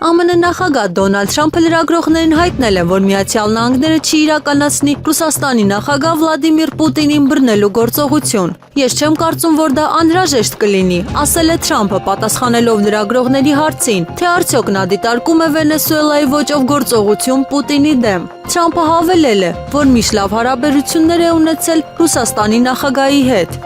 ԱՄՆ նախագահ Դոնալդ Թրամփը լրագրողներին հայտնել է, որ Միացյալ Նահանգները չի իրականացնի Ռուսաստանի նախագահ Վլադիմիր Պուտինին բռնելու գործողություն։ Ես չեմ կարծում, որ դա անհրաժեշտ կլինի, ասել է Թրամփը պատասխանելով լրագրողների հարցին, թե արդյոք նա դիտարկում է Վենեսուելայի ոճով գործողություն Պուտինի դեմ։ Թրամփը հավելել է, որ միշտ լավ հարաբերություններ է ունեցել Ռուսաստանի նախագահի հետ։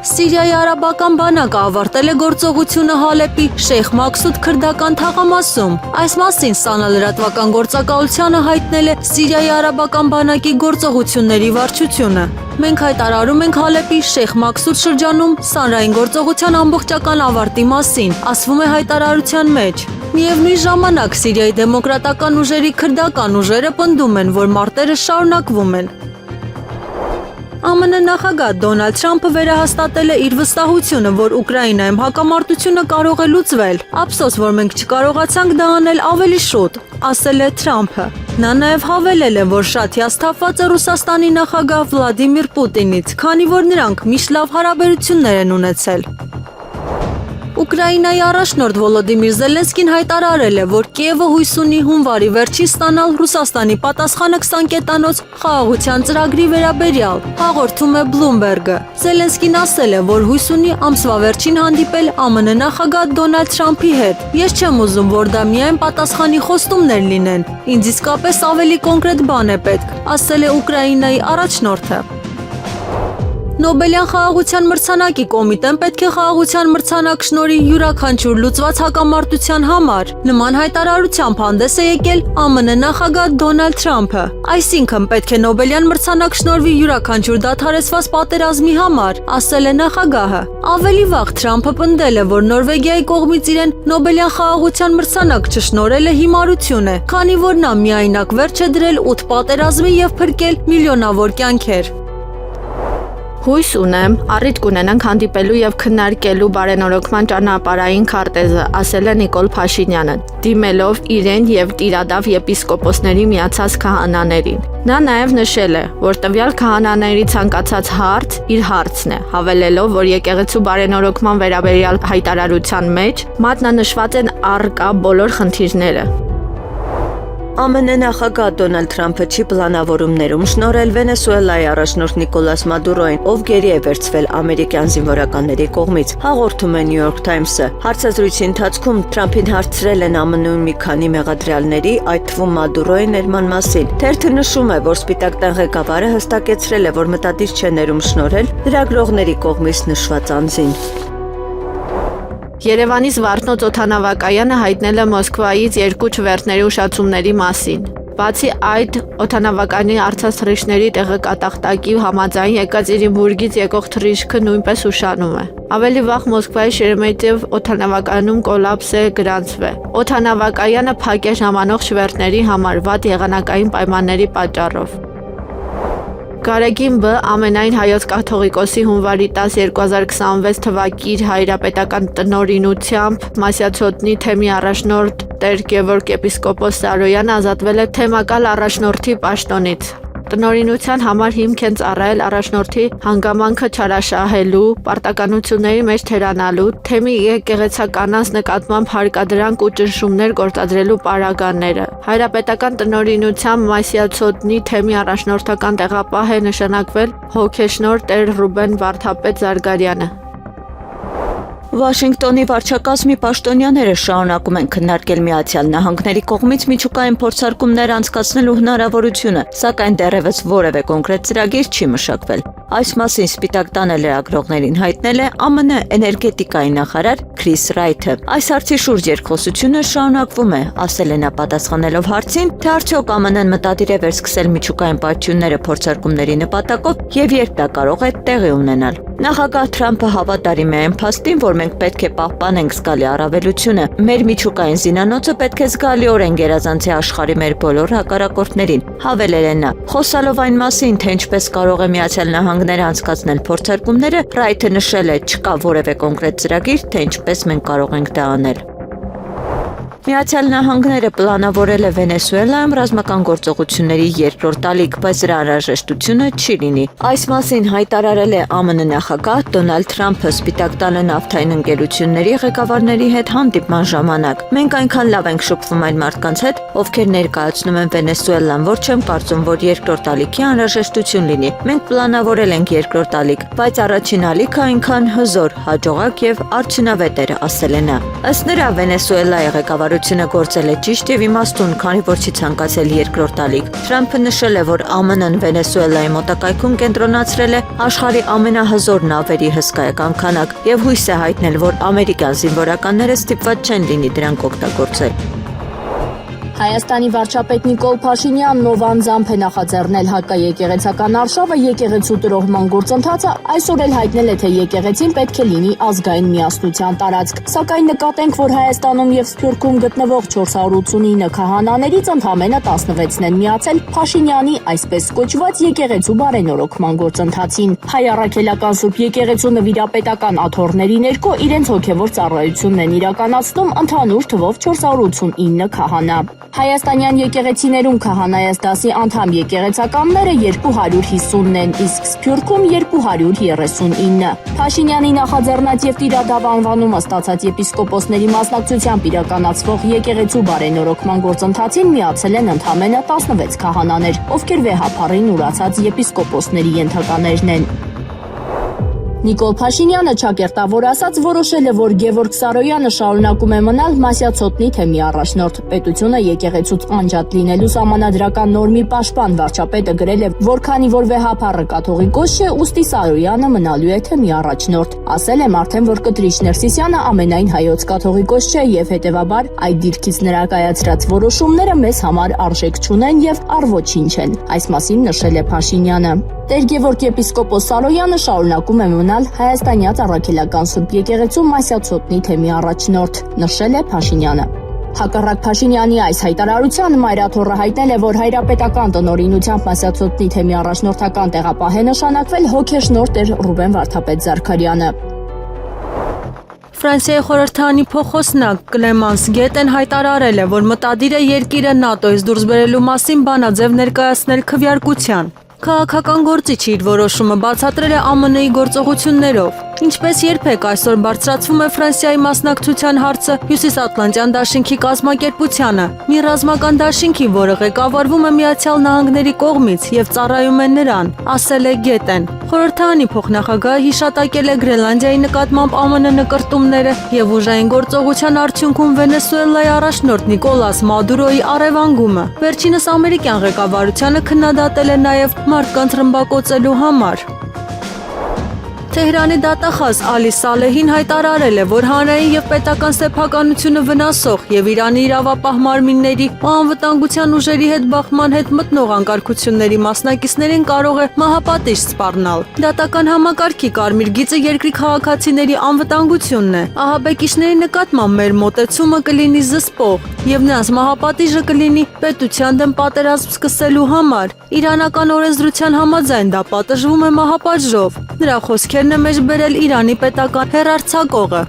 Սիրիայի արաբական բանակը ավարտել է գործողությունը Հալեպի Շեյխ Մաքսուդ քրդական թաղամասում։ Այս մասին ՍԱՆԱ լրատվական գործակալությանը հայտնել է Սիրիայի արաբական բանակի գործողությունների վարչությունը։ Մենք հայտարարում ենք Հալեպի Շեյխ Մաքսուդ շրջանում սանրային գործողության ամբողջական ավարտի մասին, ասվում է հայտարարության մեջ։ Միևնույն ժամանակ Սիրիայի դեմոկրատական ուժերի քրդական ուժերը պնդում են, որ մարտերը շարունակվում են։ ԱՄՆ նախագահ Դոնալդ Թրամփը վերահաստատել է իր վստահությունը, որ Ուկրաինայում հակամարտությունը կարող է լուծվել։ Ափսոս, որ մենք չկարողացանք դա անել ավելի շուտ, ասել է Թրամփը։ Նա նաև հավելել է, որ շատ հիասթափված է Ռուսաստանի նախագահ Վլադիմիր Պուտինից, քանի որ նրանք միշտ լավ հարաբերություններ են ունեցել։ Ուկրաինայի առաջնորդ Վոլոդիմիր Զելենսկին հայտարարել է, որ Կիևը հույս ունի հունվարի վերջին ստանալ Ռուսաստանի պատասխանը 20 կետանոց խաղաղության ծրագրի վերաբերյալ, հաղորդում է Bloomberg-ը։ Զելենսկին ասել է, որ հույս ունի ամսվա վերջին հանդիպել ԱՄՆ նախագահ Դոնալդ Թրամփի հետ։ Ես չեմ ուզում, որ դա միայն պատասխանի խոստումներ լինեն։ Ինձ իսկապես ավելի կոնկրետ բան է պետք, ասել է Ուկրաինայի առաջնորդը։ Նոբելյան խաղաղության մրցանակի կոմիտեն պետք է խաղաղության մրցանակ շնորհի յուրաքանչյուր լուծված հակամարտության համար։ Նման հայտարարությամբ հանդես է եկել ԱՄՆ նախագահ Դոնալդ Թրամփը։ Այսինքն պետք է Նոբելյան մրցանակ շնորհվի յուրաքանչյուր դադարեցված պատերազմի համար, ասել է նախագահը։ Ավելի վաղ Թրամփը պնդել է, որ Նորվեգիայի կողմից իրեն Նոբելյան խաղաղության մրցանակ չշնորհելը հիմարություն է, քանի որ նա միայնակ վերջ է դրել 8 պատերազմի եւ փրկել միլիոնավոր կյանքեր։ Հույս ունեմ, առիթ կունենանք հանդիպելու եւ քննարկելու բարենորոգման ճանապարհային քարտեզը, ասել է Նիկոլ Փաշինյանը, դիմելով իրեն եւ Տիրադավ եպիսկոպոսների միացած քահանաներին։ Նա նաեւ նշել է, որ տվյալ քահանաների ցանկացած հարց իր հարցն է, հավելելով, որ եկեղեցու բարենորոգման վերաբերյալ հայտարարության մեջ մատնանշված են առկա բոլոր խնդիրները։ ԱՄՆ նախագահ Դոնալդ Թրամփը չի պլանավորում ներում շնորհել Վենեսուելայի առաջնորդ Նիկոլաս Մադուրոին, ով գերի է վերցվել ամերիկյան զինվորականների կողմից, հաղորդում է New York Times-ը։ Հարցազրույցի ընթացքում Թրամփին հարցրել են ԱՄՆ-ում մի քանի մեղադրյալների, այդ թվում Մադուրոյի ներման մասին։ Թերթը նշում է, որ Սպիտակ տան ղեկավարը հստակեցրել է, որ մտադիր չէ ներում շնորհել լրագրողների կողմից նշված անձին։ Երևանի Զվարթնոց օդանավակայանը հայտնել է Մոսկվայից 2 չվերթների ուշացումների մասին։ Բացի այդ, օդանավակայանի առցած թռիչքների տեղեկատախտակի համաձայն Եկատերինբուրգից եկող թռիչքը նույնպես ուշանում է։ Ավելի վաղ Մոսկվայի Շերեմետիև օդանավակայանում կոլապս է գրանցվել։ Օդանավակայանը փակ է ժամանող չվերթների համար վատ եղանակային պայմանների պատճառով։ Գարեգին Բ. ամենայն հայոց կաթողիկոսի հունվարի 10, 2026 թվակի իր հայրապետական տնօրինությամբ Մասյացոտնի թեմի առաջնորդ Տեր Գևորգ եպիսկոպոս Սարոյանը ազատվել է թեմակալ առաջնորդի պաշտոնից։ Տնօրինության համար հիմք են ծառայել առաջնորդի հանգամանքը չարաշահելու, պարտականությունների մեջ թերանալու, թեմի եկեղեցականանց նկատմամբ հարկադրանք ու ճնշումներ գործադրելու պարագաները։ Հայրապետական տնօրինությամբ Մասյացոտնի թեմի առաջնորդական տեղապահ է նշանակվել հոգեշնորհ Տեր Ռուբեն Վարդապետ Զարգարյանը։ Վաշինգտոնի վարչակազմի պաշտոնյաները շարունակում են քննարկել Միացյալ Նահանգների կողմից միջուկային փորձարկումներ անցկացնելու հնարավորությունը, սակայն դեռևս որևէ կոնկրետ ծրագիր չի մշակվել։ Այս մասին Սպիտակ տանը լրագրողներին հայտնել է ԱՄՆ էներգետիկայի նախարար Քրիս Ռայթը։ Այս հարցի շուրջ երկխոսությունը շարունակվում է, ասել է նա պատասխանելով հարցին, թե արդյոք ԱՄՆ-ն մտադիր է վերսկսել միջուկային պատժությունները փորձարկումների նպատակով եւ երբ դա կարող է տեղի ունենալ։ Նախագահ Թրամփը հավատարիմ է այն փաստին, որ մենք պետք է պահպանենք զգալի առավելությունը։ Մեր միջուկային զինանոցը պետք է զգալիորեն գերազանցի աշխարհի մեր բոլոր հակառակորդներին, հավելել է նա։ Խոսալով այն մասին, թե ինչպես կարող է Միացյալ Նահանգները անցկացնել փորձարկումները, Ռայթը նշել է, չկա որևէ կոնկրետ ծրագիր, թե ինչպես մենք կարող ենք դա անել։ Միացյալ Նահանգները պլանավորել է Վենեսուելայում ռազմական գործողությունների երկրորդ ալիք, բայց դրա անհրաժեշտությունը չի լինի։ Այս մասին հայտարարել է ԱՄՆ նախագահ Դոնալդ Թրամփը Սպիտակ տանը նավթային ընկերությունների ղեկավարների հետ հանդիպման ժամանակ։ Մենք այնքան լավ ենք շփվում այն մարդկանց հետ, ովքեր ներկայացնում են Վենեսուելան, որ չեմ կարծում, որ երկրորդ ալիքի անհրաժեշտություն լինի։ Մենք պլանավորել ենք երկրորդ ալիք, բայց առաջին ալիքը այնքան հզոր, հաջողակ եւ արդյունավետ էր, ասել է նա։ Ըստ նրա Վենեսուելայի ղեկավարությունը գործել է ճիշտ եւ իմաստուն, քանի որ չի ցանկացել երկրորդ ալիք։ Թրամփը նշել է, որ ԱՄՆ-ն Վենեսուելայի մոտակայքում կենտրոնացրել է աշխարհի ամենահզոր նավերի հսկայական քանակ եւ հույս է հայտնել, որ ամերիկյան զինվորականները ստիպված չեն լինի դրանք օգտագործել։ Հայաստանի վարչապետ Նիկոլ Փաշինյանն ով անձամբ է նախաձեռնել հակաեկեղեցական արշավը եկեղեցու տրոհման գործընթացը, այսօր էլ հայտնել է, թե եկեղեցին պետք է լինի ազգային միասնության տարածք։ Սակայն նկատենք, որ Հայաստանում եւ Սփյուռքում գտնվող 489 քահանաներից ընդամենը 16-ն են միացել Փաշինյանի այսպես կոչված եկեղեցու բարենորոգման գործընթացին։ Հայ առաքելական Սուրբ եկեղեցու նվիրապետական աթոռների ներքո իրենց հոգևոր ծառայությունն են իրականացնում ընդհանուր թվով 489 քահանա։ Հայաստանյան եկեղեցիներում քահանայաց դասի անդամ եկեղեցականները 250-ն են, իսկ Սփյուռքում 239։ Փաշինյանի նախաձեռնած եւ տիրադավ անվանումը ստացած եպիսկոպոսների մասնակցությամբ իրականացվող եկեղեցու բարենորոգման գործընթացին միացել են ընդամենը 16 քահանաներ, ովքեր վեհափառին ուրացած եպիսկոպոսների ենթականերն են։ Նիկոլ Փաշինյանը ճակերտավոր ասաց որոշել է, որ Գևորգ Սարոյանը շարունակում է մնալ Մասյացոտնի թեմի առաջնորդ։ Պետությունը եկեղեցուց անջատ լինելու սահմանադրական նորմի պաշտպան վարչապետը գրել է, որ քանի որ վեհափառը կաթողիկոս չէ, ուստի Սարոյանը մնալու է թեմի առաջնորդ։ Ասել եմ արդեն, որ Կտրիչ Ներսիսյանը ամենայն հայոց կաթողիկոս չէ եւ հետեւաբար այդ դիրքից նրա կայացրած որոշումները մեզ համար արժեք չունեն եւ առ ոչինչ են։ Այս մասին նշել է Փաշինյանը։ Տեր Գևորգ եպիսկոպոս Սարոյանը շարունակում է մնալ Հայաստանյաց առաքելական Սուրբ եկեղեցու Մասյացոտնի թեմի առաջնորդ, նշել է Փաշինյանը։ Հակառակ Փաշինյանի այս հայտարարության Մայրաթոռը հայտնել է, որ հայրապետական տնօրինությամբ Մասյացոտնի թեմի առաջնորդական տեղապահ է նշանակվել հոգեշնորհ Տեր Ռուբեն Վարդապետ Զարքարյանը։ Ֆրանսիայի խորհրդարանի փոխոսնակ Կլեմանս Գետեն հայտարարել է, որ մտադիր է երկիրը ՆԱՏՕ-ից դուրս բերելու մասին բանաձև ներկայացնել քվեարկության։ Քաղաքական գործիչը իր որոշումը բացատրել է ԱՄՆ-ի գործողություններով։ Ինչպես երբեք այսօր բարձրացվում է Ֆրանսիայի մասնակցության հարցը Հյուսիսատլանտյան դաշինքի կազմակերպությանը, մի ռազմական դաշինքի, որը ղեկավարվում է Միացյալ Նահանգների կողմից եւ ծառայում է նրան, ասել է Գետեն։ Խորհրդարանի փոխնախագահը հիշատակել է Գրենլանդիայի նկատմամբ ԱՄՆ նկրտումները եւ ուժային գործողության արդյունքում Վենեսուելայի առաջնորդ Նիկոլաս Մադուրոյի առևանգումը։ Վերջինս ամերիկյան ղեկավարությանը քննադատել է նաեւ մարդկանց ռմբակոծելու համար։ Թեհրանի դատախազ Ալի Սալեհին հայտարարել է, որ հանրային եւ պետական սեփականությունը վնասող եւ Իրանի իրավապահ մարմինների ու անվտանգության ուժերի հետ բախման հետ մտնող անկարգությունների մասնակիցներին կարող է մահապատիժ սպառնալ։ Դատական համակարգի կարմիր գիծը երկրի քաղաքացիների անվտանգությունն է։ Ահաբեկիչների նկատմամբ մեր մոտեցումը կլինի զսպող եւ նրանց մահապատիժը կլինի պետության դեմ պատերազմ սկսելու համար։ Իրանական օրենսդրության համաձայն դա պատժվում է մահապատժով։ Նրա խոսքերն է մեջ բերել Իրանի պետական հեռարձակողը։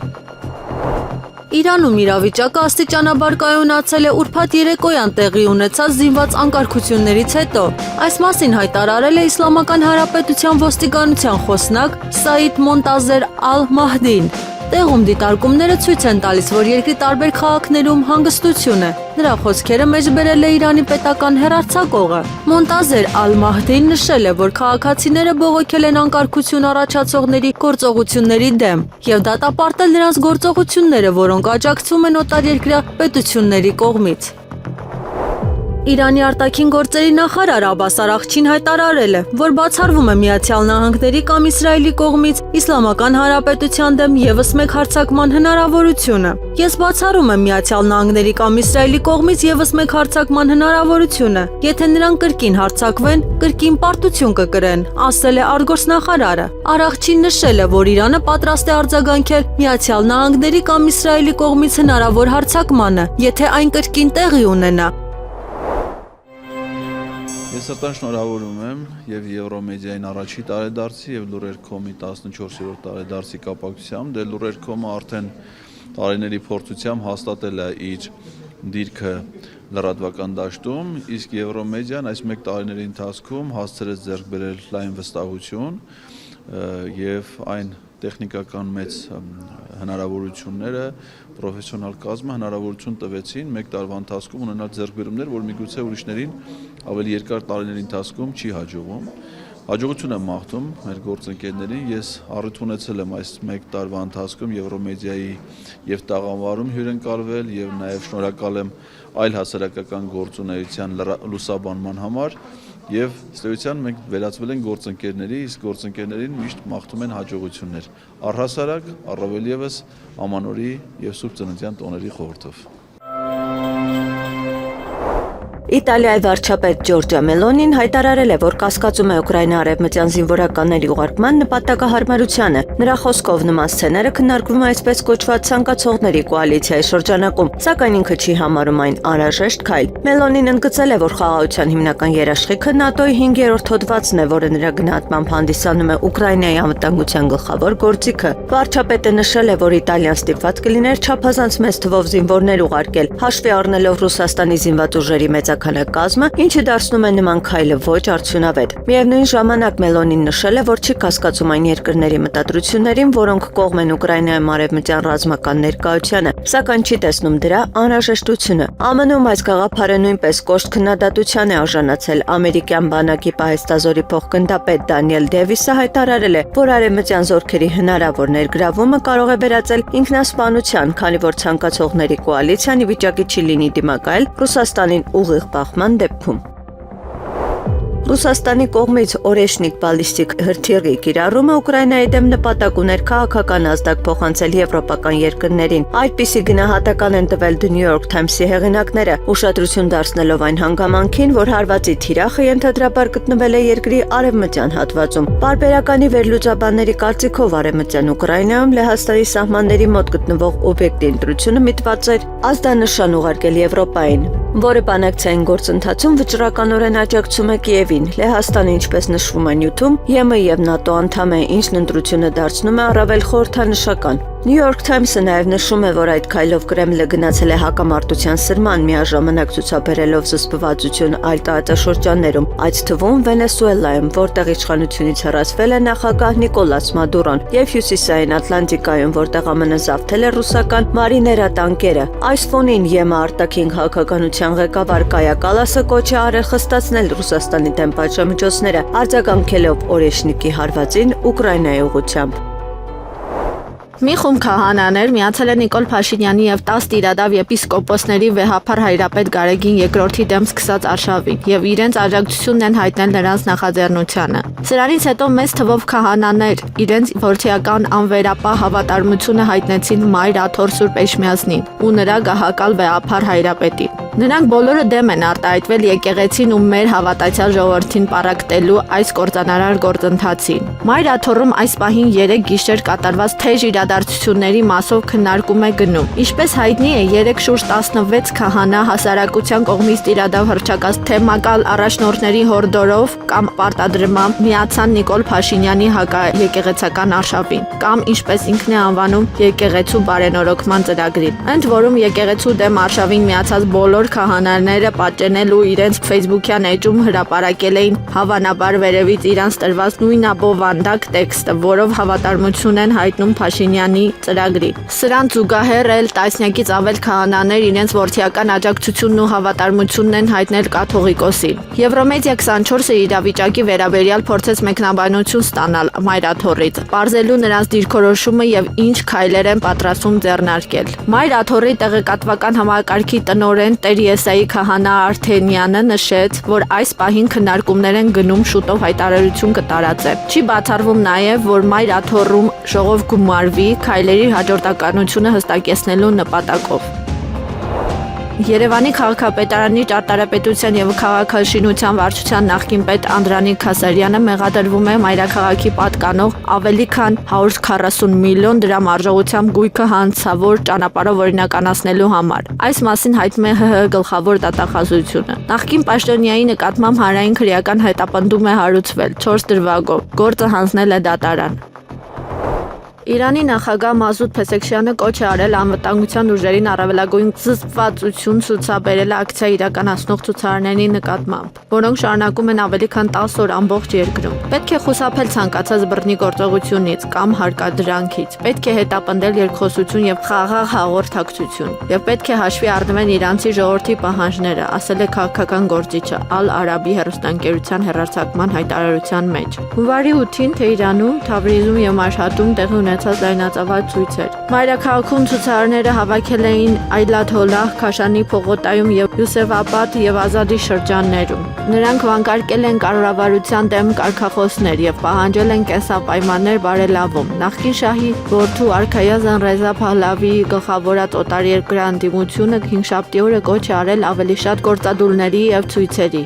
Իրանում իրավիճակը աստիճանաբար կայունացել է ուրբաթ երեկոյան տեղի ունեցած զինված անկարգություններից հետո։ Այս մասին հայտարարել է Իսլամական Հանրապետության ոստիկանության խոսնակ Սաիդ Մոնտազեր Ալ-Մահդին։ Տեղում դիտարկումները ցույց են տալիս, որ երկրի տարբեր քաղաքներում հանգստություն է։ Նրա խոսքերը մեջ բերել է Իրանի պետական հեռարձակողը։ Մոնտազեր Ալ-Մահդին նշել է, որ քաղաքացիները բողոքել են անկարգություն առաջացողների գործողությունների դեմ եւ դատապարտել նրանց գործողությունները, որոնք աջակցվում են օտարերկրյա պետությունների կողմից։ Իրանի արտաքին գործերի նախարար Աբբաս Արաղչին հայտարարել է, որ բացառվում է Միացյալ Նահանգների կամ Իսրայելի կողմից Իսլամական Հանրապետության դեմ եւս մեկ հարձակման հնարավորությունը։ Ես բացառում եմ Միացյալ Նահանգների կամ Իսրայելի կողմից եւս մեկ հարձակման հնարավորությունը, եթե նրանք կրկին հարձակվեն, կրկին պարտություն կկրեն, ասել է արտգործնախարարը։ Արաղչին նշել է, որ Իրանը պատրաստ է արձագանքել Միացյալ Նահանգների կամ Իսրայելի կողմից հնարավոր հարձակմանը, եթե այն կրկին տեղի ունենա։ Ես սրտան շնորհավորում եմ եւ Եվրոմեդիային առաջի տարեդարձի եւ Լուրերկոմի 14-րդ տարեդարձի կապակցությամբ։ Լուրերկոմը արդեն տարիների փորձությամբ հաստատել է իր դիրքը լրատվական դաշտում, իսկ Եվրոմեդիան այս 1 տարիների ընթացքում հասցրեց ձեռք բերել լայն վստահություն եւ այն տեխնիկական մեծ հնարավորությունները պրոֆեսիոնալ կազմը հնարավորություն տվեցին 1 տարվա ընթացքում ունենալ ձեռքբերումներ, որ միգուցե ուրիշներին ավելի երկար տարիների ընթացքում չի հաջողվում։ Հաջողություն եմ մաղթում մեր գործընկերներին, ես առիթ ունեցել եմ այս 1 տարվա ընթացքում Եվրոմեդիայի եւ տաղավարում հյուրընկալվել եւ նաեւ շնորհակալ եմ այլ հասարակական գործունեության լուսաբանման համար եւ ստեյության մենք վերածվել ենք գործընկերների, իսկ գործընկերներին միշտ մաղթում են հաջողություններ։ Առհասարակ, առավել եւս ամանորի եւ Սուրբ Ծննդյան տոների խորհրդով։ Իտալիայի վարչապետ Ջորջա Մելոնին հայտարարել է, որ կասկածում է Ուկրաինա արևմտյան զինվորականների ուղարկման նպատակահարմարությանը։ Նրա խոսքով նման սցենարը քննարկվում է այսպես կոչված ցանկացողների կոալիցիայի շրջանակում, սակայն ինքը չի համարում այն անհրաժեշտ քայլ։ Մելոնին ընդգծել է, որ խաղաղության հիմնական երաշխիքը ՆԱՏՕ-ի 5-րդ հոդվածն է, որը նրա գնահատմամբ հանդիսանում է Ուկրաինայի անվտանգության գլխավոր գործիքը։ Վարչապետը նշել է, որ Իտալիան ստիպված կլիներ չափազանց մեծ թվով զինվորներ ուղարկել, հաշվի առնելով Ռուսաստանի զինված ուժերի մեծաքանակազմը, ինչը դարձնում է նման քայլը ոչ արդյունավետ։ Միևնույն ժամանակ Մելոնին նշել է, որ չի կասկածում այն երկրների մտադրություններին, որոնք կողմ են Ուկրաինայում արևմտյան ռազմական ներկայությանը, սակայն չի տեսնում դրա անհրաժեշտությունը։ ԱՄՆ-ում այս գաղափարը նույնպես կոշտ քննադատության է արժանացել։ Ամերիկյան բանակի պահեստազորի փոխգնդապետ Դանիել Դեվիսը հայտարարել է, որ արևմտյան զորքերի հնարավոր ներգրավումը կարող է վերածել ինքնասպանության, քանի որ ցանկացողների կոալիցիան ի վիճակի չի լինի դիմակայել Ռուսաստանին ուղիղ բախման դեպքում։ Ռուսաստանի կողմից օրեշնիկ բալիստիկ հրթիռի կիրառումը Ուկրաինայի դեմ նպատակ ուներ քաղաքական ազդակ փոխանցել եվրոպական երկրներին։ Այդպիսի գնահատական են տվել The New York Times-ի հեղինակները, ուշադրություն դարձնելով այն հանգամանքին, որ հարվածի թիրախը ենթադրաբար գտնվել է երկրի արևմտյան հատվածում։ Պարբերականի վերլուծաբանների կարծիքով արևմտյան Ուկրաինայում Լեհաստանի սահմանների մոտ գտնվող օբյեկտի ընտրությունը միտված էր ազդանշան ուղարկել Եվրոպային, որը բանակցային գործընթացում վճռականորեն աջակցում է Կիևին։ Լեհաստանը, ինչպես նշվում է նյութում, ԵՄ եւ ՆԱՏՕ անդամ է, ինչն ընտրությունը դարձնում է առավել խորհրդանշական։ New York Times-ը նաև նշում է, որ այդ քայլով Կրեմլը գնացել է հակամարտության սրման, միաժամանակ ցուցաբերելով զսպվածություն այլ տարածաշրջաններում, այդ թվում Վենեսուելայում, որտեղ իշխանությունից հեռացվել է նախագահ Նիկոլաս Մադուրոն, եւ Հյուսիսային Ատլանտիկայում, որտեղ ԱՄՆ զավթել է ռուսական մարիներա տանկերը։ Այս ֆոնին ԵՄ արտաքին քաղաքականության ղեկավար Կայա Կալասը կոչ է արել խստացնել Ռուսաստանի դեմ պատժամիջոցները, արձագանքելով օրեշնիկի հարվածին Ուկրաինայի ուղղությամբ։ Մի խումբ քահանաներ միացել են Նիկոլ Փաշինյանի եւ 10 տիրադավ եպիսկոպոսների վեհափար հայրապետ Գարեգին II-ի դեմ սկսած արշավին եւ իրենց աջակցությունն են հայտնել նրանց նախաձեռնությանը։ Սրանից հետո մեծ թվով քահանաներ իրենց որդիական անվերապահ հավատարմությունը հայտնեցին Մայր Աթոռ Սուրբ Էշմիածնին ու նրա գահակալ վեհափար հայրապետին։ Նրանք բոլորը դեմ են արտահայտվել եկեղեցին ու մեր հավատացյալ ժողովրդին պարակտելու այս կործանարար գործընթացին։ Մայր Աթոռում այս պահին 3 գիշեր կատարված թեժ իրադարձությունների մասով քննարկում է գնում։ Ինչպես հայտնի է, 3 շուրջ 16 քահանա հասարակության կողմից տիրադավ հռչակած թեմակալ առաջնորդների հորդորով կամ պարտադրմամբ միացան Նիկոլ Փաշինյանի հակաեկեղեցական արշավին, կամ ինչպես ինքն է անվանում եկեղեցու բարենորոգման ծրագրին։ Ընդ որում եկեղեցու դեմ արշավին միացած բոլոր քահանաները պատճենելու իրենց Facebook-յան էջում հրապարակել էին հավանաբար վերևից իրանց տրված նույնաբովանդակ տեքստը, որով հավատարմություն են հայտնում Փաշինյանի ծրագրին։ Սրան զուգահեռ էլ տասնյակից ավել քահանաներ իրենց որդիական աջակցությունն ու հավատարմությունն են հայտնել կաթողիկոսին։ Եվրոմեդիա 24-ը իրավիճակի վերաբերյալ փորձեց մեկնաբանություն ստանալ Մայր Աթոռից, պարզելու նրանց դիրքորոշումը եւ ինչ քայլեր են պատրաստվում ձեռնարկել։ Մայր Աթոռի տեղեկատվական համակարգի տնօրեն Տեր Եսայի քահանա Արթենյանը նշեց, որ այս պահին քննարկումներ են գնում, շուտով հայտարարություն կտարածեն։ Չի բացառվում նաև, որ Մայր Աթոռում ժողով գումարվի քայլերի հաջորդականությունը հստակեցնելու նպատակով։ Երևանի քաղաքապետարանի ճարտարապետության եւ քաղաքաշինության վարչության նախկին պետ Անդրանիկ Քասարյանը մեղադրվում է մայրաքաղաքի պատկանող ավելի քան 140 միլիոն դրամ արժողությամբ գույքը հանցավոր ճանապարհով օրինականացնելու համար։ Այս մասին հայտնում է ՀՀ գլխավոր դատախազությունը։ Նախկին պաշտոնյայի նկատմամբ հանրային քրեական հետապնդում է հարուցվել 4 դրվագով։ Գործը հանձնել է դատարան։ Իրանի նախագահ Մազուդ Փեսեքշյանը կոչ է արել անվտանգության ուժերին առավելագույն զսպվածություն ցուցաբերել ակցիա իրականացնող ցուցարարների նկատմամբ, որոնք շարունակում են ավելի քան 10 օր ամբողջ երկրում։ Պետք է խուսափել ցանկացած բռնի գործողությունից կամ հարկադրանքից, պետք է հետապնդել երկխոսություն եւ խաղաղ հաղորդակցություն, եւ պետք է հաշվի առնվեն իրանցի ժողովրդի պահանջները, ասել է քաղաքական գործիչը Ալ-Արաբի հեռուստաընկերության հեռարձակման հայտարարության մեջ։ Հունվարի 8-ին Թեհրանում, Թավրիզում եւ Մաշհադում տեղի ունեցած լայնածավալ ցույցեր։ Մայրաքաղաքում ցուցարարները հավաքել էին Այլաթոլլահ, Քաշանի փողոտայում եւ Յուսեֆաբադ եւ Ազադի շրջաններում։ Նրանք վանկարկել են կառավարության դեմ կարգախոսներ եւ պահանջել են կենսապայմաններ բարելավում։ Նախկին շահի որդու Արքայազան Ռեզա Փահլավիի գլխավորած օտարերկրյա ընդդիմությունը հինգշաբթի օրը կոչ է արել ավելի շատ գործադուլների եւ ցույցերի։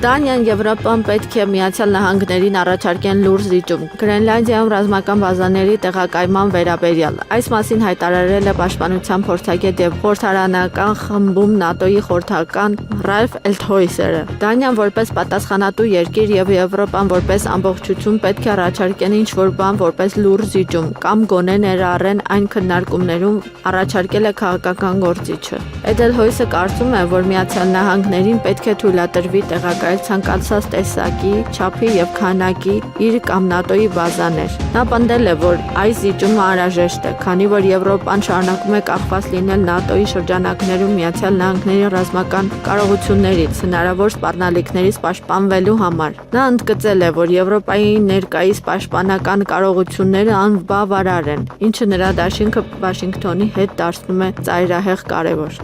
Դանիան Եվրոպան պետք է Միացյալ Նահանգներին առաջարկեն լուրջ զիջում Գրենլանդիայում ռազմական բազաների տեղակայման վերաբերյալ։ Այս մասին հայտարարել է Պաշտպանության փորձագետ եւ խորհրդարանական խմբում ՆԱՏՕ-ի խորհրդական Ռալֆ Էլթհոյսերը։ Դանիան որպես պատասխանատու երկիր եւ Եվրոպան որպես ամբողջություն պետք է առաջարկեն ինչ-որ բան որպես լուրջ զիջում կամ գոնե ներառեն այն քննարկումներում, առաջարկել է քաղաքական գործիչը։ Էդելհոյսը կարծում է, որ Միացյալ Նահանգներին պետք է թույլատրվի տեղակայել ցանկացած տեսակի, չափի եւ քանակի իր կամ ՆԱՏՕ-ի բազաներ։ Նա պնդել է, որ այս զիջումը անհրաժեշտ է, քանի որ Եվրոպան շարունակում է կախված լինել ՆԱՏՕ-ի շրջանակներում Միացյալ Նահանգների ռազմական կարողություններից, հնարավոր սպառնալիքներից պաշտպանվելու համար։ Նա ընդգծել է, որ Եվրոպայի ներկայիս պաշտպանական կարողությունները անբավարար են, ինչը նրա դաշինքը Վաշինգտոնի հետ դարձնում է ծայրահեղ կարևոր։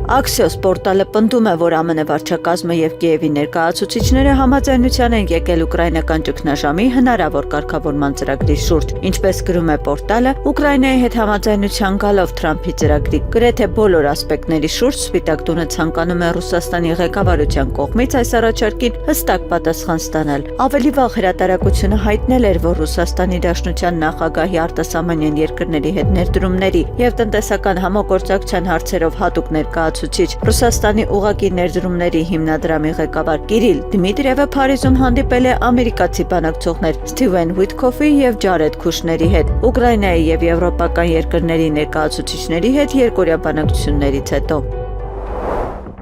Axios պորտալը պնդում է, որ ԱՄՆ վարչակազմը եւ Կիևի ներկայացուցիչները համաձայնության են եկել ուկրաինական ճգնաժամի հնարավոր կարգավորման ծրագրի շուրջ։ Ինչպես գրում է պորտալը, Ուկրաինայի հետ համաձայնության գալով Թրամփի ծրագրի գրեթե բոլոր ասպեկտների շուրջ Սպիտակ տունը ցանկանում է Ռուսաստանի ղեկավարության կողմից այս առաջարկին հստակ պատասխան ստանալ։ Ավելի վաղ հրատարակությունը հայտնել էր, որ Ռուսաստանի Դաշնության նախագահի արտասահմանյան երկրների հետ ներդրումների եւ տնտեսական համագործակցության հարցերով հատուկ ներկայացուցիչ Ռուսաստանի ուղղակի ներդրումների հիմնադրամի ղեկավար Կիրիլ Դմիտրիևը Փարիզում հանդիպել է ամերիկացի բանակցողներ Սթիվեն Ուիթքոֆի եւ Ջարեդ Քուշների հետ, Ուկրաինայի եւ եվրոպական երկրների ներկայացուցիչների հետ երկօրյա բանակցություններից հետո։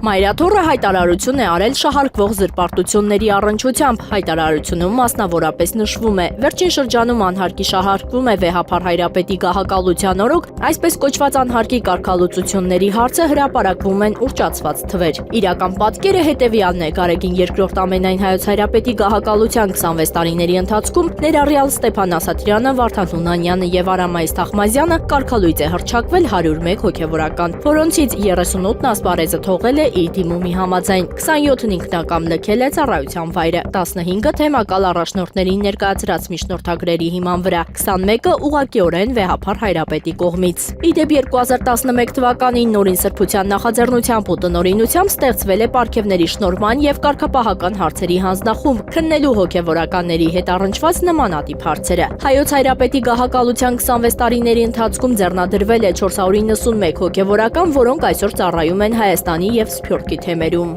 Մայրաթորը հայտարարություն է արել շահարկվող զրպարտությունների առնչությամբ։ Հայտարարությունում մասնավորապես նշվում է. վերջին շրջանում անհարկի շահարկվում է վեհափառ հայրապետի գահակալության օրոք, այսպես կոչված անհարկի կարգալուծությունների հարցը հրապարակվում են ուռճացված թվեր։ Իրական պատկերը հետևյալն է. Գարեգին II ամենայն հայոց հայրապետի գահակալության 26 տարիների ընթացքում ներառյալ Ստեփան Ասատրյանը, Վարդան Հունանյանը եւ Արամայիս Թախմազյանը կարգալույծ է հռչակվել 101 հոգեվորական, որոնցից 38-ն ասպարեզը թողել է իր դիմումի համաձայն, 27-ն ինքնակամ լքել է ծառայության վայրը, 15-ը թեմակալ առաջնորդներին ներկայացրած միջնորդագրերի հիման վրա, 21-ը ուղղակիորեն վեհափառ հայրապետի կողմից։ Իդեպ 2011 թվականին նորին սրբության նախաձեռնությամբ ու տնօրինությամբ ստեղծվել է պարգևների շնորհման եւ կարգապահական հարցերի հանձնախումբ, քննելու հոգեվորականների հետ առնչված նմանատիպ հարցերը։ Հայոց հայրապետի գահակալության 26 տարիների ընթացքում ձեռնադրվել է 491 հոգեվորական, որոնք այսօր ծառայում են Հայաստանի եւ Սփյուռքի թեմերում։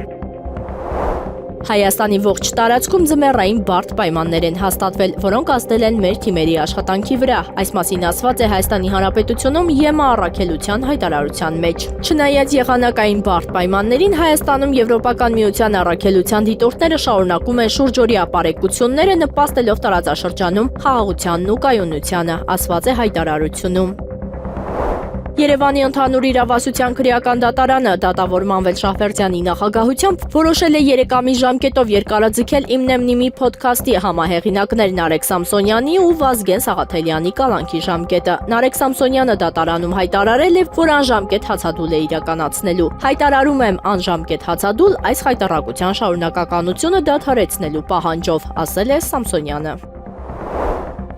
Հայաստանի ողջ տարածքում ձմեռային բարդ պայմաններ են հաստատվել, որոնք ազդել են մեր թիմերի աշխատանքի վրա։ Այս մասին ասված է Հայաստանի Հանրապետությունում ԵՄԱ առաքելության հայտարարության մեջ։ Չնայած եղանակային բարդ պայմաններին, Հայաստանում Եվրոպական միության առաքելության դիտորդները շարունակում են շուրջօրյա ապարեկությունները նպաստելով տարածաշրջանում խաղաղությանն ու կայունությանը, ասված է հայտարարությունում։ Երևանի ընդհանուր իրավասության քրեական դատարանը դատավոր Մանվել Շահվերդյանի նախագահությամբ որոշել է 3 ամիս ժամկետով երկարաձգել Իմնեմնիմի փոդքասթի համահեղինակներ Նարեկ Սամսոնյանի ու Վազգեն Սաղաթելյանի կալանքի ժամկետը։ Նարեկ Սամսոնյանը դատարանում հայտարարել է, որ անժամկետ հացադուլ է իրականացնելու։ Հայտարարում եմ անժամկետ հացադուլ այս խայտառակության շարունակականությունը դադարեցնելու պահանջով, ասել է Սամսոնյանը։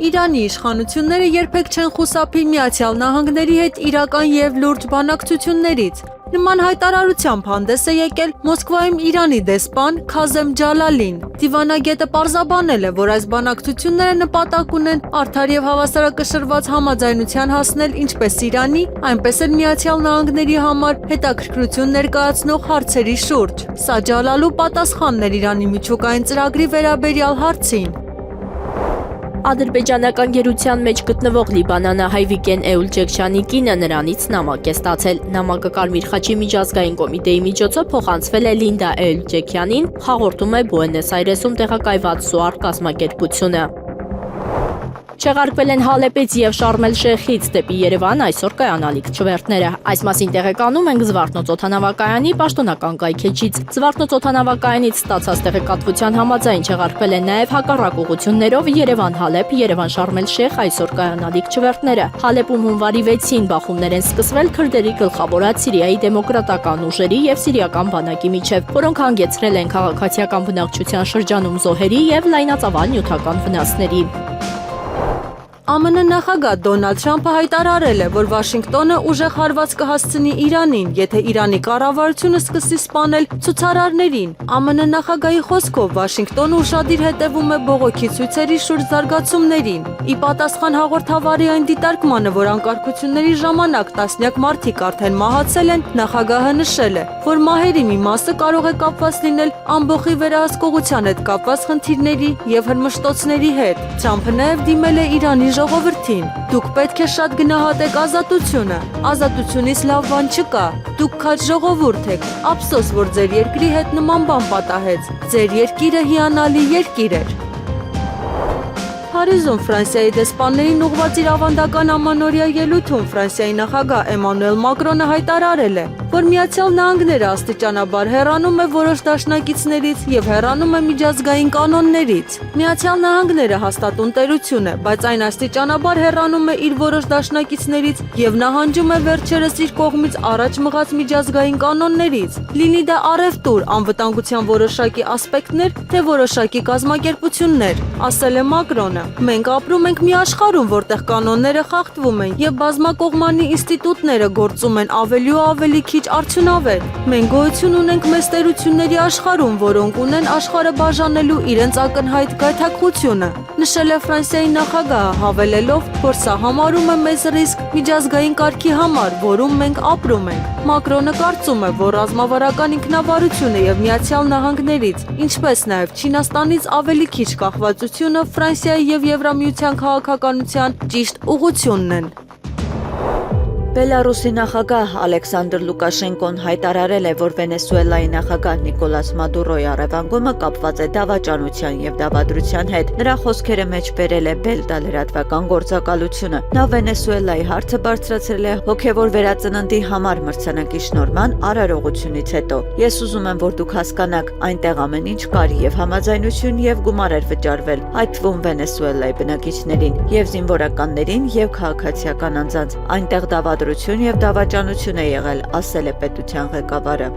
Իրանի իշխանությունները երբեք չեն խուսափի Միացյալ Նահանգների հետ իրական եւ լուրջ բանակցություններից։ Նման հայտարարությամբ հանդես է եկել Մոսկվայում Իրանի դեսպան Քազեմ Ջալալին։ Դիվանագետը պարզաբանել է, որ այս բանակցությունները նպատակ ունեն արդար եւ հավասարակշռված համաձայնության հասնել ինչպես Իրանի, այնպես էլ Միացյալ Նահանգների համար հետաքրքրություն ներկայացնող հարցերի շուրջ։ Սա Ջալալու պատասխանն էր Իրանի միջուկային ծրագրի վերաբերյալ հարցին։ Ադրբեջանական գերության մեջ գտնվող լիբանանահայ Վիգեն Էուլջեքչյանի կինը նրանից նամակ է ստացել։ Նամակը Կարմիր խաչի միջազգային կոմիտեի միջոցով փոխանցվել է Լինդա Էուլջեքյանին, հաղորդում է Բուենոս Այրեսում տեղակայված SUAR կազմակերպությունը։ Չեղարկվել են Հալեպից եւ Շարմ էլ-Շեյխից դեպի Երևան այսօր կայանալիք չվերթները։ Այս մասին տեղեկանում ենք Զվարթնոց օդանավակայանի պաշտոնական կայքեջից։ Զվարթնոց օդանավակայանից ստացած տեղեկատվության համաձայն չեղարկվել են նաեւ հակառակ ուղղություններով Երևան-Հալեպ, Երևան-Շարմ էլ-Շեյխ այսօր կայանալիք չվերթները։ Հալեպում հունվարի 6-ին բախումներ են սկսվել քրդերի գլխավորած Սիրիայի դեմոկրատական ուժերի եւ սիրիական բանակի միջև, որոնք հանգեցրել են քաղաքացիական բնակչության շրջանում զոհերի եւ լայնածավալ նյութական վնասների։ ԱՄՆ նախագահ Դոնալդ Թրամփը հայտարարել է, որ Վաշինգտոնը ուժեղ հարված կհասցնի Իրանին, եթե Իրանի կառավարությունը սկսի սպանել ցուցարարներին։ ԱՄՆ նախագահի խոսքով Վաշինգտոնը ուշադիր հետևում է բողոքի ցույցերի շուրջ զարգացումներին։ Ի պատասխան հաղորդավարի այն դիտարկմանը, որ անկարգությունների ժամանակ տասնյակ մարդիկ արդեն մահացել են, նախագահը նշել է, որ մահերի մի մասը կարող է կապված լինել ամբոխի վերահսկողության հետ կապված խնդիրների եւ հրմշտոցների հետ։ Թրամփը նաեւ դիմել է Իրանի ժողովրդին. Դուք պետք է շատ գնահատեք ազատությունը։ Ազատությունից լավ բան չկա։ Դուք քաջ ժողովուրդ եք։ Ափսոս, որ ձեր երկրի հետ նման բան պատահեց։ Ձեր երկիրը հիանալի երկիր էր։ Փարիզում Ֆրանսիայի դեսպաններին ուղղված իր ավանդական ամանորյա ելույթում Ֆրանսիայի նախագահ Էմանուել Մակրոնը հայտարարել է, որ Միացյալ Նահանգները աստիճանաբար հեռանում է որոշ դաշնակիցներից եւ հեռանում է միջազգային կանոններից։ Միացյալ Նահանգները հաստատուն տերություն է, բայց այն աստիճանաբար հեռանում է իր որոշ դաշնակիցներից եւ նահանջում է վերջերս իր կողմից առաջ մղած միջազգային կանոններից։ Լինի դա առևտուր, անվտանգության որոշակի ասպեկտներ, թե որոշակի կազմակերպություններ, ասել է Մակրոնը։ Մենք ապրում ենք մի աշխարհում, որտեղ կանոնները խախտվում են եւ բազմակողմանի ինստիտուտները գործում են ավելի ու ավելի քիչ արդյունավետ։ Մենք գոյություն ունենք մեծ տերությունների աշխարհում, որոնք ունեն աշխարհը բաժանելու իրենց ակնհայտ գայթակղությունը, նշել է Ֆրանսիայի նախագահը, հավելելով, որ սա համարում է մեծ ռիսկ միջազգային կարգի համար, որում մենք ապրում ենք։ Մակրոնը կարծում է, որ ռազմավարական ինքնավարությունը եւ Միացյալ Նահանգներից, ինչպես նաեւ Չինաստանից ավելի քիչ կախվածությունը Ֆրանսիայի եւ Եվրամիության քաղաքականության ճիշտ ուղղությունն են։ Բելարուսի նախագահ Ալեքսանդր Լուկաշենկոն հայտարարել է, որ Վենեսուելայի նախագահ Նիկոլաս Մադուրոյի առևանգումը կապված է դավաճանության եւ դավադրության հետ։ Նրա խոսքերը մեջ բերել է Բելտա լրատվական գործակալությունը։ Նա Վենեսուելայի հարցը բարձրացրել է հոգեվոր վերածննդի համար մրցանակի շնորհման արարողությունից հետո։ Ես ուզում եմ, որ դուք հասկանաք, այնտեղ ամեն ինչ կար եւ համաձայնություն եւ գումար էր վճարվել, այդ թվում Վենեսուելայի բնակիչներին եւ զինվորականներին եւ քաղաքացիական անձանց։ Այնտեղ դավադրություն եւ դավաճանություն է եղել, ասել է պետության ղեկավարը։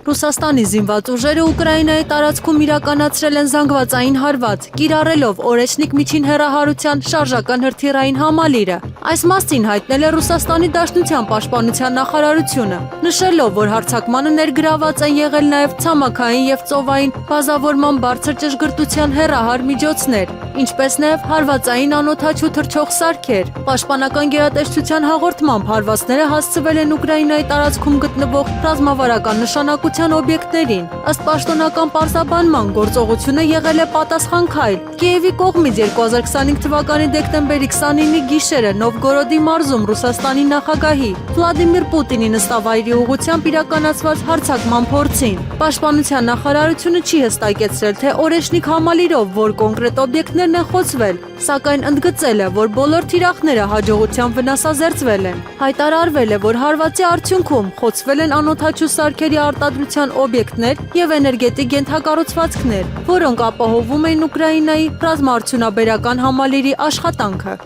Ռուսաստանի զինված ուժերը Ուկրաինայի տարածքում իրականացրել են զանգվածային հարված, կիրառելով օրեցնիկ միջին հեռահարության շարժական հրթիռային համալիրը։ Այս մասին հայտնել է Ռուսաստանի Դաշնության պաշտպանության նախարարությունը, նշելով, որ հարձակմանը ներգրաված են եղել նաև ցամաքային եւ ծովային բազավորման բարձր ճշգրտության հեռահար միջոցներ, ինչպես նաև հարվածային անօդաչու թռչող սարքեր։ Պաշտպանական գերատեսչության հաղորդմամբ հարվածները հասցվել են Ուկրաինայի տարածքում գտնվող ռազմավարական նշանակության օբյեկտներին։ Ըստ պաշտոնական պարզաբանման գործողությունը եղել է պատասխան քայլ Կիևի կողմից 2025 թվականի դեկտեմբերի 29-ի գիշերը Նովգորոդի մարզում Ռուսաստանի նախագահի Վլադիմիր Պուտինի նստավայրի ուղղությամբ իրականացված հարձակման փորձին։ Պաշտպանության նախարարությունը չի հստակեցրել, թե օրեշնիկ համալիրով որ կոնկրետ օբյեկտներն են խոցվել, սակայն ընդգծել է, որ բոլոր թիրախները հաջողությամբ վնասազերծվել են։ Հայտարարվել է, որ հարվածի արդյունքում խոցվել են անօդաչու սարքերի արտադրության օբյեկտներ եւ էներգետիկ ենթակառուցվածքներ, որոնք ապահովում էին Ուկրաինայի ռազմաարդյունաբերական համալիրի աշխատանքը։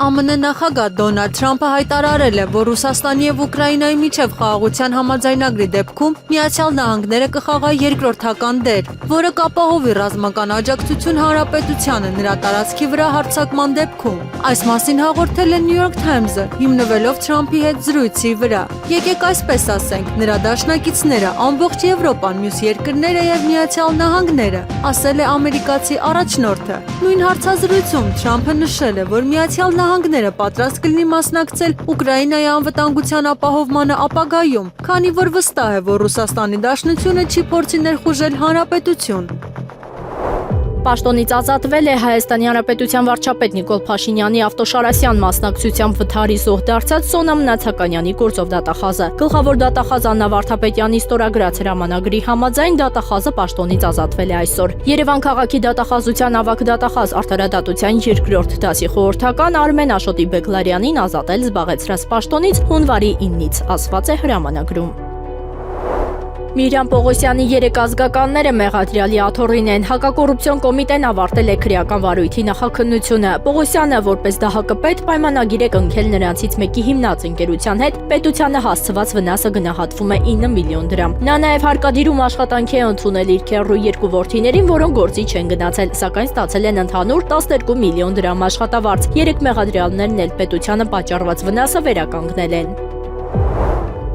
ԱՄՆ նախագահ Դոնալդ Թրամփը հայտարարել է, որ Ռուսաստանի եւ Ուկրաինայի միջև խաղաղության համաձայնագրի դեպքում Միացյալ Նահանգները կխաղա երկրորդական դեր, որը կապահովի ռազմական աջակցություն հանրապետությանը նրա տարածքի վրա հարձակման դեպքում։ Այս մասին հաղորդել է New York Times-ը, հիմնվելով Թրամփի հետ զրույցի վրա։ Եկեք այսպես ասենք, նրա դաշնակիցները, ամբողջ Եվրոպան, մյուս երկրները եւ Միացյալ Նահանգները, ասել է ամերիկացի առաջնորդը։ Նույն հարցազրույցում Թրամփը նշել է, որ Միացյալ Նահանգները պատրաստ կլինի մասնակցել Ուկրաինայի անվտանգության ապահովմանը ապագայում, քանի որ վստահ է, որ Ռուսաստանի Դաշնությունը չի փորձի ներխուժել հանրապետություն։ Պաշտոնից ազատվել է Հայաստանի Հանրապետության վարչապետ Նիկոլ Փաշինյանի ավտոշարասյան մասնակցությամբ վթարի զոհ դարձած Սոնա Մնացականյանի գործով դատախազը։ Գլխավոր դատախազ Աննա Վարդապետյանի ստորագրած հրամանագրի համաձայն դատախազը պաշտոնից ազատվել է այսօր։ Երևան քաղաքի դատախազության ավագ դատախազ Արդարադատության 2-րդ դասի խորհրդական Արմեն Աշոտի Բեգլարյանին ազատել զբաղեցրած պաշտոնից հունվարի 9-ից, ասված է հրամանագրում։ Միրյամ Պողոսյանի 3 ազգականները մեղադրյալի աթոռին են։ Հակակոռուպցիոն կոմիտեն ավարտել է քրեական վարույթի նախաքննությունը։ Պողոսյանը, որպես դահակապետ, պայմանագիր է կնքել նրանցից մեկի հիմնած ընկերության հետ, պետությանը հասցված վնասը գնահատվում է 9 միլիոն դրամ։ Նա նաև հարկադիրում աշխատանքի է ընդունել իր քեռու 2 որդիներին, որոնք գործի չեն գնացել, սակայն ստացել են ընդհանուր 12 միլիոն դրամ աշխատավարձ։ 3 մեղադրյալներն էլ պետությանը պատճառված վնասը վերականգնել են։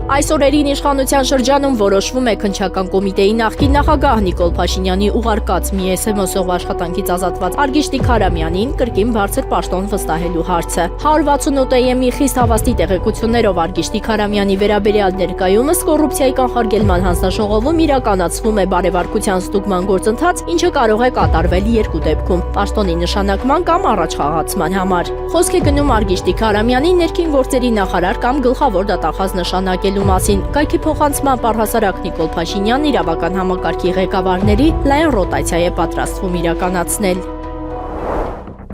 Այս օրերին իշխանության շրջանում որոշվում է քննչական կոմիտեի նախկին նախագահ Նիկոլ Փաշինյանի ուղարկած մի SMS-ով աշխատանքից ազատված Արգիշտի Քարամյանին կրկին բարձր պաշտոն վստահելու հարցը։ 168-ի խիստ հավաստի տեղեկություններով Արգիշտի Քարամյանի վերաբերյալ ներկայումս կոռուպցիայի կանխարգելման հանձնաժողովում իրականացվում է բարեվարկության ստուգման գործընթաց, ինչը կարող է կատարվել 2 դեպքում՝ պաշտոնի նշանակման կամ առաջխաղացման համար։ Խոսք է գնում Արգիշտի Քարամյանի ներքին գործերի նախարար կամ գլխավոր դատախազ նշանակել մասին կայքի փոխանցման առհասարակ Նիկոլ Փաշինյանն իրավական համակարգի ղեկավարների լայն ռոտացիա է պատրաստվում իրականացնել։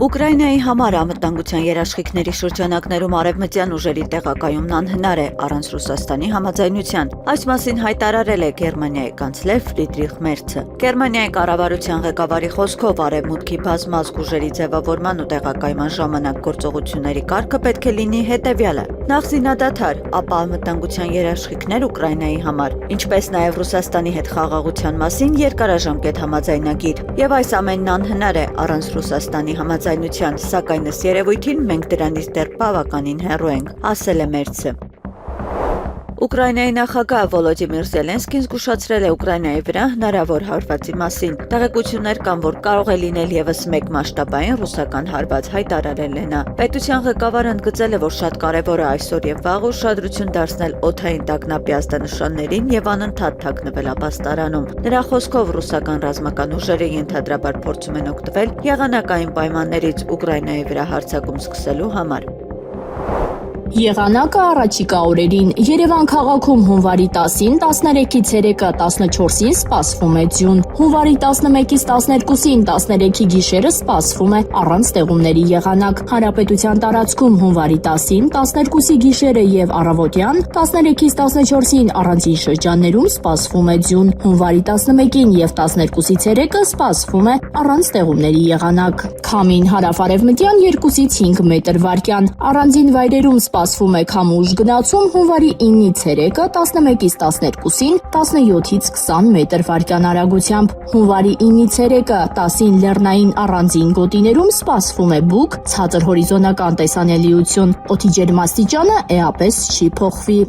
Ուկրաինայի համար անվտանգության երաշխիքների շրջանակներում արևմտյան ուժերի տեղակայումն անհնար է առանց Ռուսաստանի համաձայնության։ Այս մասին հայտարարել է Գերմանիայի կանցլեր Ֆրիդրիխ Մերցը։ Գերմանիայի կառավարության ղեկավարի խոսքով արևմուտքի բազմազգ ուժերի ձևավորման ու տեղակայման ժամանակ գործողությունների կարգը պետք է լինի հետևյալը. նախ զինադադար, ապա անվտանգության երաշխիքներ Ուկրաինայի համար, ինչպես նաև Ռուսաստանի հետ խաղաղության մասին երկարաժամկետ համաձայնագիր։ Եվ այս ամենն անհնար է առանց Ռուսաստանի համաձայնության, սակայն ըստ երևույթին մենք դրանից դեռ բավականին հեռու ենք, ասել է Մերցը։ Ուկրաինայի նախագահ Վոլոդիմիր Զելենսկին զգուշացրել է Ուկրաինայի վրա հնարավոր հարվածի մասին։ Տեղեկություններ կան, որ կարող է լինել եւս մեկ մասշտաբային ռուսական հարված, հայտարարել է նա։ Պետության ղեկավարը ընդգծել է, որ շատ կարևոր է այսօր եւ վաղ ուշադրություն դարձնել օդային տագնապի ազդանշաններին եւ անընդհատ թաքնվել ապաստարանում։ Նրա խոսքով ռուսական ռազմական ուժերը ենթադրաբար փորձում են օգտվել եղանակային պայմաններից Ուկրաինայի վրա հարձակում սկսելու համար։ Եղանակը առաջիկա օրերին Երևան քաղաքում հունվարի 10-ին 13-ից 3-ը 14-ին սպասվում է ձյուն, հունվարի 11-ից 12-ին 13-ի գիշերը սպասվում է առանց ստեղումների եղանակ, հանրապետության տարածքում հունվարի 10-ին 12-ի գիշերը եւ առավոտյան 13-ից 14-ին առանձին շրջաններում սպասվում է ձյուն, հունվարի 11-ին եւ 12-ից 3-ը սպասվում է առանց ստեղումների եղանակ, քամին հարավ-արևմտյան 2-ից 5 մետր վարկյան, առանձին վայրերում սպասվում է քամուշ գնացում հունվարի 9-ից 3-ը 11-ից 12-ին 17-ից 20 մետր վարկյան արագությամբ, հունվարի 9-ից 3-ը 10-ին լեռնային առանձին գոտիներում սպասվում է բուք, ցածր հորիզոնական տեսանելիություն, օդի ջերմաստիճանը էապես չի փոխվի։